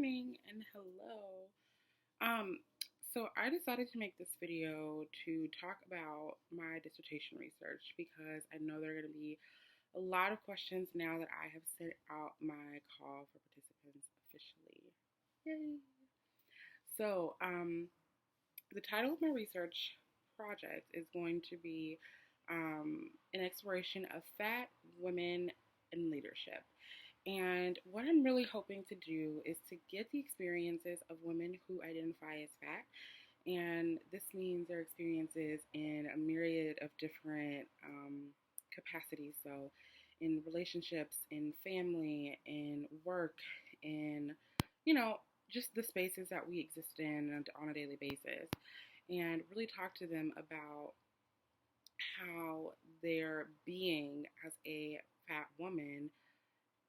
morning and hello. Um, so I decided to make this video to talk about my dissertation research because I know there are going to be a lot of questions now that I have sent out my call for participants officially. Yay! So, the title of my research project is going to be an exploration of fat, women, and leadership. And what I'm really hoping to do is to get the experiences of women who identify as fat. And this means their experiences in a myriad of different capacities. So, in relationships, in family, in work, in, you know, just the spaces that we exist in on a daily basis. And really talk to them about how their being as a fat woman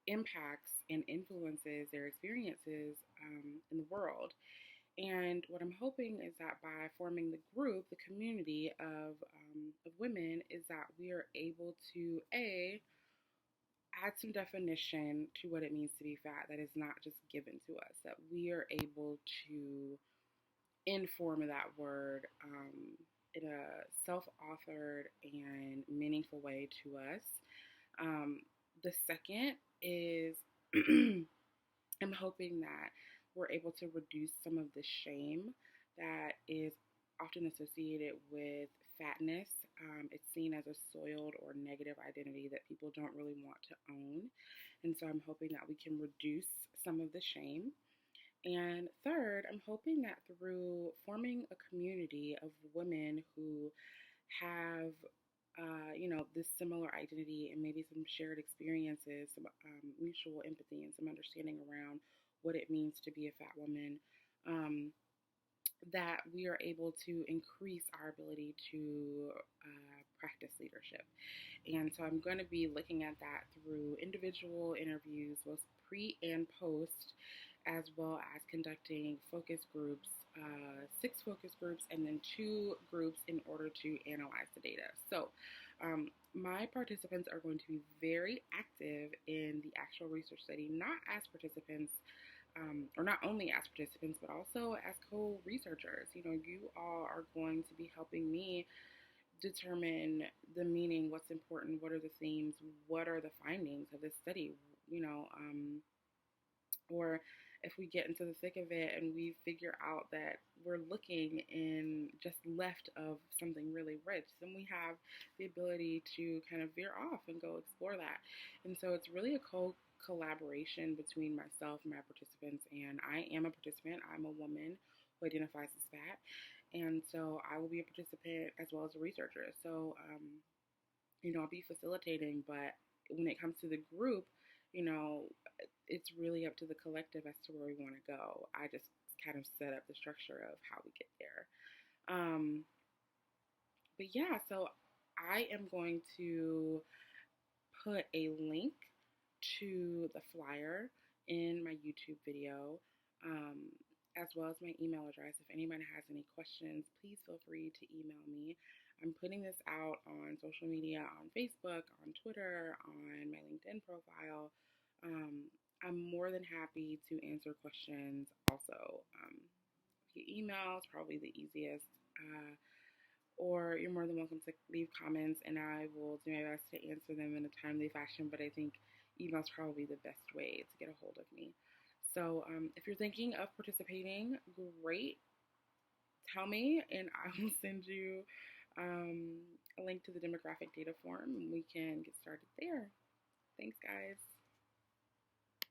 impacts and influences their experiences in the world. And what I'm hoping is that by forming the group, the community of women, is that we are able to add some definition to what it means to be fat that is not just given to us, that we are able to inform that word in a self-authored and meaningful way to us. The second is I'm hoping that we're able to reduce some of the shame that is often associated with fatness. It's seen as a soiled or negative identity that people don't really want to own. And so I'm hoping that we can reduce some of the shame. And third, I'm hoping that through forming a community of women who have this similar identity and maybe some shared experiences, some mutual empathy and some understanding around what it means to be a fat woman, that we are able to increase our ability to practice leadership. And so I'm going to be looking at that through individual interviews, both pre and post, as well as conducting focus groups, 6 focus groups, and then 2 groups in order to analyze the data. So my participants are going to be very active in the actual research study, not as participants, or not only as participants, but also as co-researchers. You all are going to be helping me determine the meaning, what's important, what are the themes, what are the findings of this study, or if we get into the thick of it and we figure out that we're looking in just left of something really rich, then we have the ability to kind of veer off and go explore that. And so it's really a collaboration between myself and my participants. And I am a participant. I'm a woman who identifies as fat. And so I will be a participant as well as a researcher. So, I'll be facilitating, but when it comes to the group, it's really up to the collective as to where we want to go. I just kind of set up the structure of how we get there. But yeah, so I am going to put a link to the flyer in my YouTube video, as well as my email address. If anyone has any questions, please feel free to email me. I'm putting this out on social media, on Facebook, on Twitter, on my LinkedIn profile. I'm more than happy to answer questions also. Via email is probably the easiest. Or you're more than welcome to leave comments, and I will do my best to answer them in a timely fashion. But I think email is probably the best way to get a hold of me. So if you're thinking of participating, great. Tell me, and I will send you a link to the demographic data form, and we can get started there. Thanks, guys.